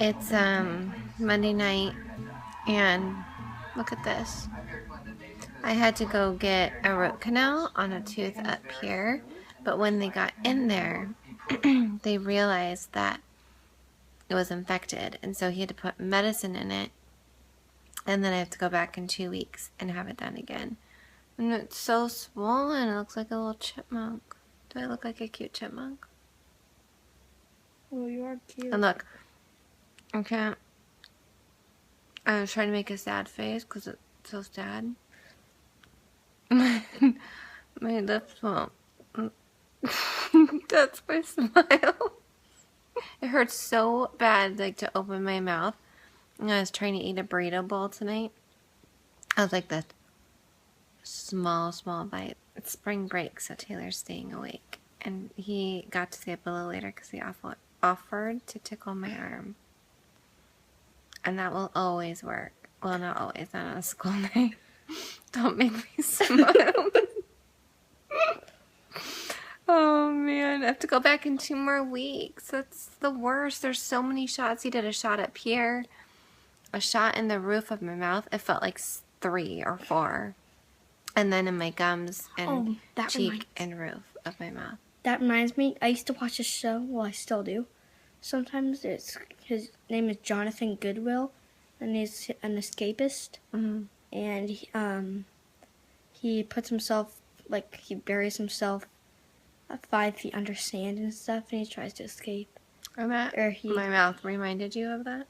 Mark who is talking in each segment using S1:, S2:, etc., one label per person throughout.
S1: It's Monday night, and look at this. I had to go get a root canal on a tooth up here, but when they got in there, they realized that it was infected, and so he had to put medicine in it, and then I have to go back in 2 weeks and have it done again. And it's so swollen, it looks like a little chipmunk. Do I look like a cute chipmunk?
S2: Well, you are cute.
S1: And look, okay, I was trying to make a sad face because it's so sad. My lips won't. That's my smile. It hurts so bad, like, to open my mouth. And I was trying to eat a burrito bowl tonight. I was like this small bite. It's spring break, so Taylor's staying awake. And he got to stay up a little later because he offered to tickle my arm. And that will always work. Well, not always, not on a school night. Don't make me smile. Oh man, I have to go back in 2 more weeks. That's the worst. There's so many shots. He did a shot up here, a shot in the roof of my mouth. It felt like 3 or 4. And then in my gums and cheek and roof of my mouth.
S2: That reminds me, I used to watch a show, well, I still do. Sometimes his name is Jonathan Goodwill, and he's an escapist.
S1: Mm-hmm.
S2: And he puts himself, like, he buries himself 5 feet under sand and stuff, and he tries to escape.
S1: And that, my mouth reminded you of that?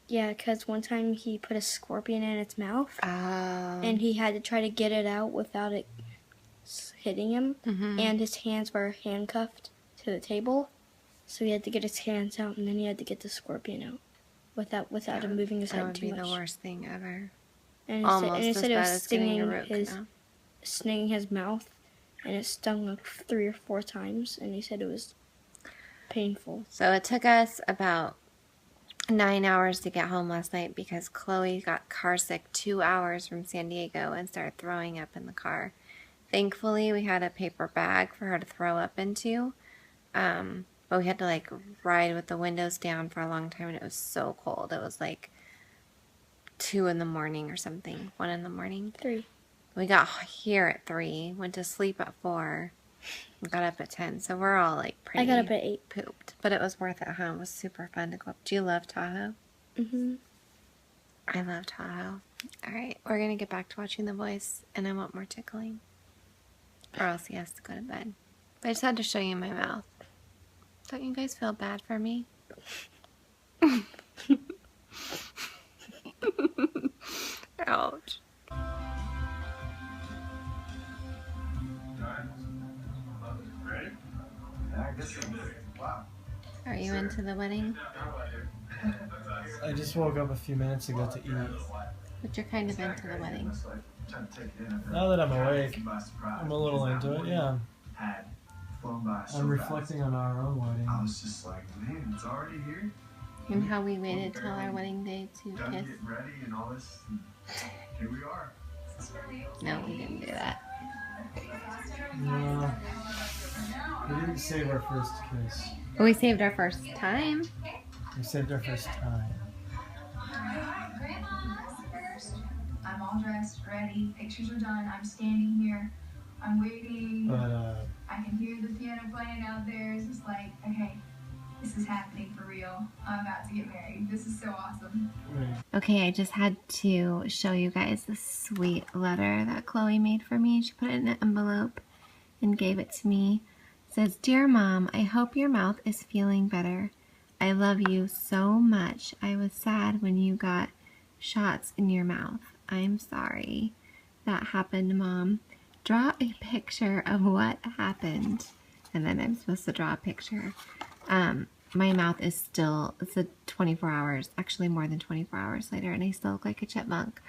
S2: Yeah, because one time he put a scorpion in its mouth, and he had to try to get it out without it hitting him, and his hands were handcuffed to the table, so he had to get his hands out, and then he had to get the scorpion out without him moving his head too much.
S1: That would be the worst thing ever.
S2: And he said it was stinging his mouth, and it stung like 3 or 4 times, and he said it was painful.
S1: So it took us about 9 hours to get home last night because Chloe got car sick 2 hours from San Diego and started throwing up in the car. Thankfully, we had a paper bag for her to throw up into, but we had to like ride with the windows down for a long time, and it was so cold. It was like 2 in the morning or something, 1 in the morning.
S2: 3.
S1: We got here at 3, went to sleep at 4, we got up at 10, so we're all like pretty.
S2: I got up at 8.
S1: Pooped, but it was worth it, huh? It was super fun to go up. Do you love Tahoe? I love Tahoe. Alright, we're gonna get back to watching The Voice, and I want more tickling. Or else he has to go to bed. But I just had to show you my mouth. Don't you guys feel bad for me? Ouch. Are you into the wedding?
S3: I just woke up a few minutes ago to eat.
S1: But you're kind of into the wedding.
S3: Now that I'm awake, I'm a little into it, yeah. I'm reflecting on our own wedding.
S4: I was just like, man, it's already here.
S1: And how we waited till our wedding day to kiss.
S4: Get ready and all this. And here we are.
S1: No, we didn't do that.
S3: No, we didn't save our first kiss.
S1: We saved our first time.
S3: We saved our first time.
S5: Grandma's first. I'm all dressed, ready. Pictures are done. I'm standing here. I'm waiting.
S3: But,
S5: I can hear the piano playing out there. It's just like, okay, this is happening for real. I'm about to get married. This is so awesome.
S1: Okay, I just had to show you guys this sweet letter that Chloe made for me. She put it in an envelope and gave it to me. It says, "Dear Mom, I hope your mouth is feeling better. I love you so much. I was sad when you got shots in your mouth. I'm sorry that happened, Mom. Draw a picture of what happened." And then I'm supposed to draw a picture. My mouth is still, it's a 24 hours, actually more than 24 hours later, and I still look like a chipmunk.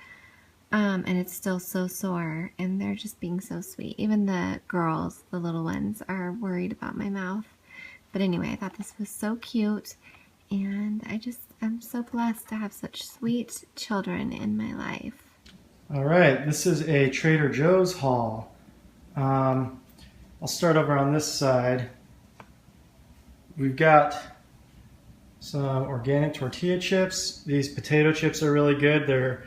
S1: And it's still so sore, and they're just being so sweet. Even the girls, the little ones, are worried about my mouth. But anyway, I thought this was so cute, and I'm so blessed to have such sweet children in my life.
S3: All right, this is a Trader Joe's haul. I'll start over on this side. We've got some organic tortilla chips. These potato chips are really good. There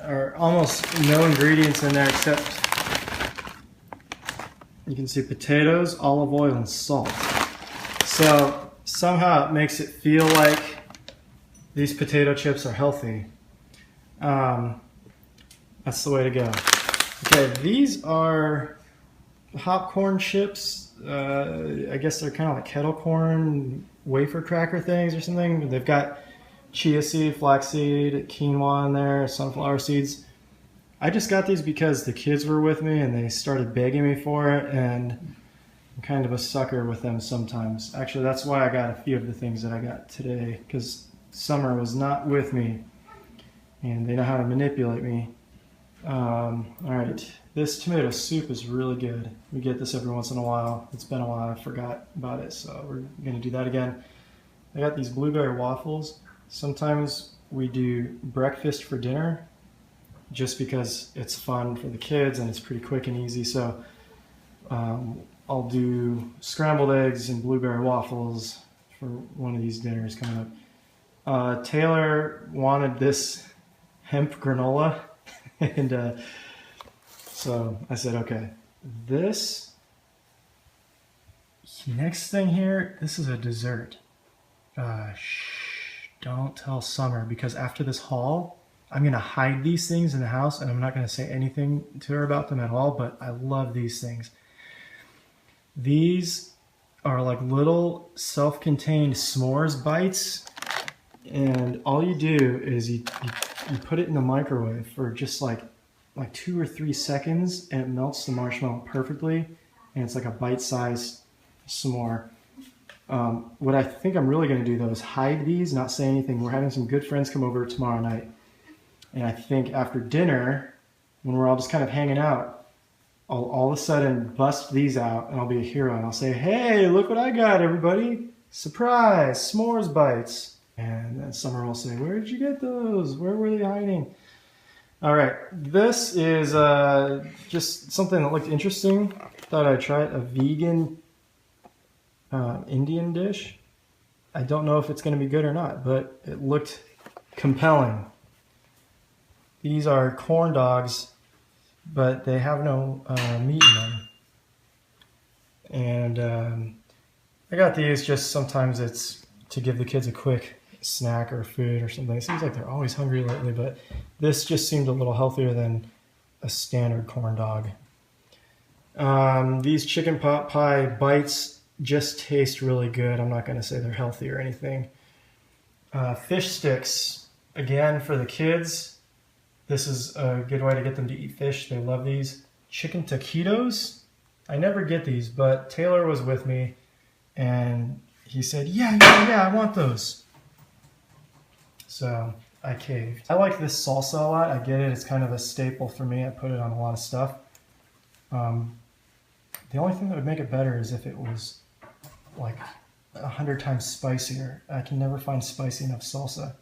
S3: are almost no ingredients in there except, you can see potatoes, olive oil, and salt. So somehow it makes it feel like these potato chips are healthy. That's the way to go. Okay, these are popcorn chips. I guess they're kind of like kettle corn wafer cracker things or something. They've got chia seed, flaxseed, quinoa in there, sunflower seeds. I just got these because the kids were with me and they started begging me for it, and I'm kind of a sucker with them sometimes. Actually, that's why I got a few of the things that I got today, because Summer was not with me and they know how to manipulate me. All right, this tomato soup is really good. We get this every once in a while. It's been a while, I forgot about it, so we're gonna do that again. I got these blueberry waffles. Sometimes we do breakfast for dinner just because it's fun for the kids and it's pretty quick and easy. So I'll do scrambled eggs and blueberry waffles for one of these dinners coming up. Taylor wanted this hemp granola and so I said, okay, this next thing here, this is a dessert. Shh, don't tell Summer, because after this haul, I'm going to hide these things in the house and I'm not going to say anything to her about them at all, but I love these things. These are like little self-contained s'mores bites, and all you do is you put it in the microwave for just like 2 or 3 seconds, and it melts the marshmallow perfectly, and it's like a bite-sized s'more. What I think I'm really going to do though is hide these, not say anything. We're having some good friends come over tomorrow night, and I think after dinner, when we're all just kind of hanging out, I'll all of a sudden bust these out and I'll be a hero and I'll say, hey, look what I got, everybody. Surprise, s'mores bites. And then Summer will say, where did you get those? Where were they hiding? All right, this is just something that looked interesting. Thought I'd try it, a vegan Indian dish. I don't know if it's going to be good or not, but it looked compelling. These are corn dogs, but they have no meat in them. And I got these just sometimes it's to give the kids a quick snack or food or something. It seems like they're always hungry lately, but this just seemed a little healthier than a standard corn dog. These chicken pot pie bites just taste really good. I'm not going to say they're healthy or anything. Fish sticks, again, for the kids. This is a good way to get them to eat fish. They love these. Chicken taquitos. I never get these, but Taylor was with me and he said, yeah, I want those. So I caved. I like this salsa a lot. I get it. It's kind of a staple for me. I put it on a lot of stuff. The only thing that would make it better is if it was like 100 times spicier. I can never find spicy enough salsa.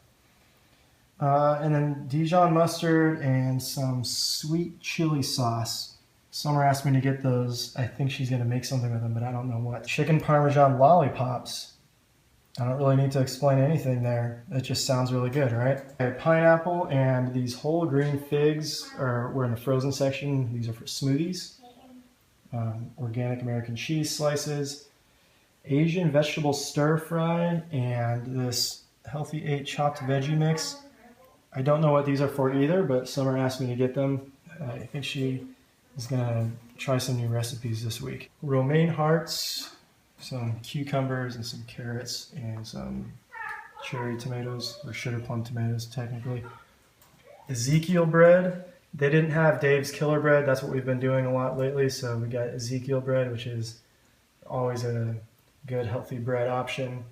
S3: And then Dijon mustard and some sweet chili sauce. Summer asked me to get those. I think she's going to make something with them, but I don't know what. Chicken Parmesan lollipops. I don't really need to explain anything there. It just sounds really good, right? Okay, pineapple and these whole green figs were in the frozen section. These are for smoothies. Organic American cheese slices. Asian vegetable stir fry and this Healthy 8 chopped veggie mix. I don't know what these are for either, but Summer asked me to get them. I think she is going to try some new recipes this week. Romaine hearts, some cucumbers and some carrots, and some cherry tomatoes, or sugar plum tomatoes technically. Ezekiel bread. They didn't have Dave's Killer Bread. That's what we've been doing a lot lately, so we got Ezekiel bread, which is always a good healthy bread option.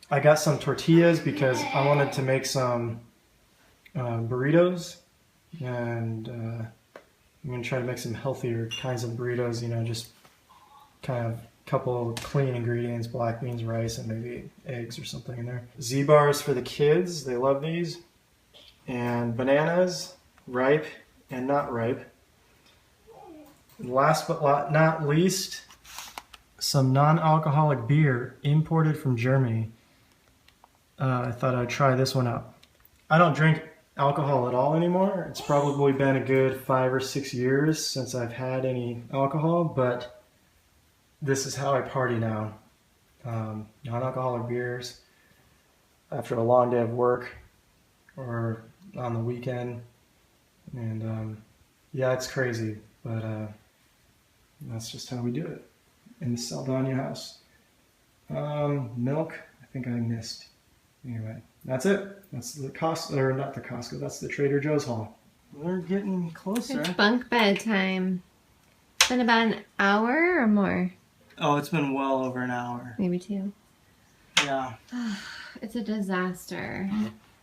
S3: I got some tortillas because I wanted to make some burritos, and I'm going to try to make some healthier kinds of burritos, you know, just kind of a couple clean ingredients, black beans, rice, and maybe eggs or something in there. Z-bars for the kids, they love these. And bananas, ripe and not ripe. And last but not least, some non-alcoholic beer imported from Germany. I thought I'd try this one out. I don't drink alcohol at all anymore. It's probably been a good 5 or 6 years since I've had any alcohol, but this is how I party now. Non-alcoholic beers after a long day of work or on the weekend. And yeah, it's crazy, but that's just how we do it in the Saldana house. Milk, I think I missed. Anyway, that's it. That's the Costco, or not the Costco, that's the Trader Joe's haul. We're getting closer.
S1: It's bunk bed time. It's been about an hour or more.
S3: Oh, it's been well over an hour.
S1: Maybe 2.
S3: Yeah.
S1: It's a disaster.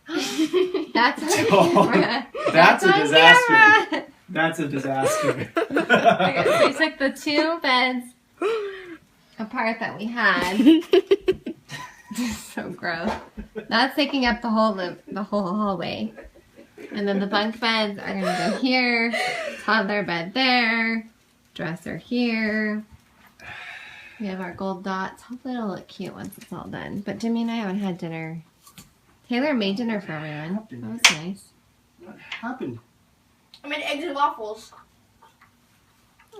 S1: That's a
S3: That's a
S1: on
S3: disaster.
S1: camera.
S3: That's a disaster.
S1: Okay, so we took the 2 beds apart that we had. So gross. That's taking up the whole hallway. And then the bunk beds are gonna go here, toddler bed there, dresser here. We have our gold dots. Hopefully it'll look cute once it's all done. But Jimmy and I haven't had dinner. Taylor made dinner for everyone. That was nice.
S3: What happened?
S2: I made eggs and waffles.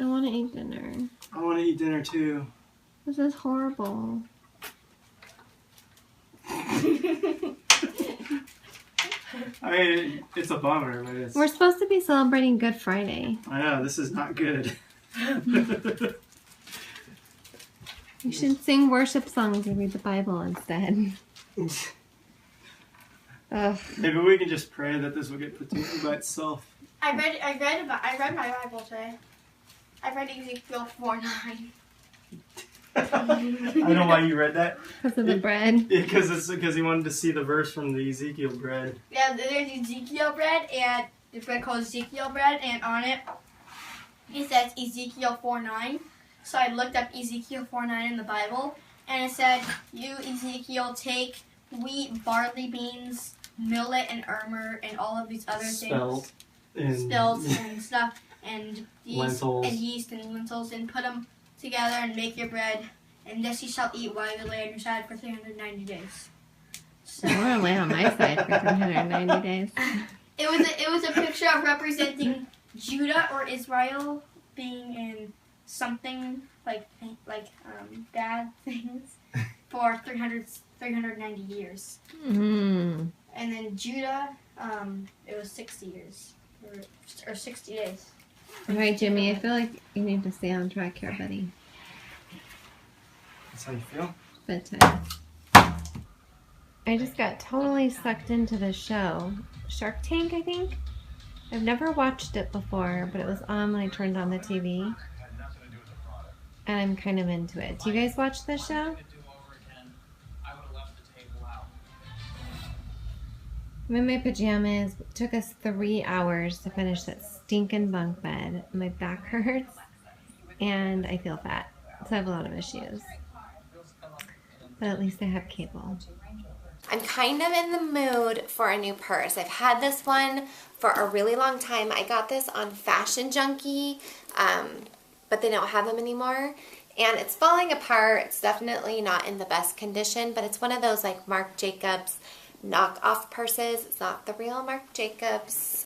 S1: I want to eat dinner.
S3: I want to eat dinner too.
S1: This is horrible.
S3: I mean, it's a bummer, but it's...
S1: We're supposed to be celebrating Good Friday.
S3: I know, this is not good.
S1: We should sing worship songs and read the Bible instead. Ugh.
S3: Maybe we can just pray that this will get put together by itself.
S2: I read my Bible today. I read Ezekiel 4:9.
S3: I know why you read that.
S1: Because of the bread.
S3: Because he wanted to see the verse from the Ezekiel bread.
S2: Yeah, there's Ezekiel bread, and the bread called Ezekiel bread, and on it says Ezekiel 4:9. So I looked up Ezekiel 4:9 in the Bible, and it said, "You Ezekiel take wheat, barley, beans, millet, and ermer, and all of these other things, spelt and stuff, and yeast and lentils, and put them together and make your bread, and this you shall eat while you lay on your side for 390 days." So
S1: I want to lay on my side for 390 days.
S2: it was a picture of representing Judah or Israel being in something like bad things for 390 years.
S1: Mm.
S2: And then Judah, it was 60 years or 60 days.
S1: All right, Jimmy, I feel like you need to stay on track here, buddy.
S3: That's how you feel?
S1: Bedtime. I just got totally sucked into the show. Shark Tank, I think? I've never watched it before, but it was on when I turned on the TV. And I'm kind of into it. Do you guys watch this show? I'm in my pajamas. It took us 3 hours to finish that stinking bunk bed. My back hurts, and I feel fat. So I have a lot of issues. But at least I have cable.
S6: I'm kind of in the mood for a new purse. I've had this one for a really long time. I got this on Fashion Junkie, but they don't have them anymore. And it's falling apart. It's definitely not in the best condition, but it's one of those like Marc Jacobs knockoff purses. It's not the real Marc Jacobs.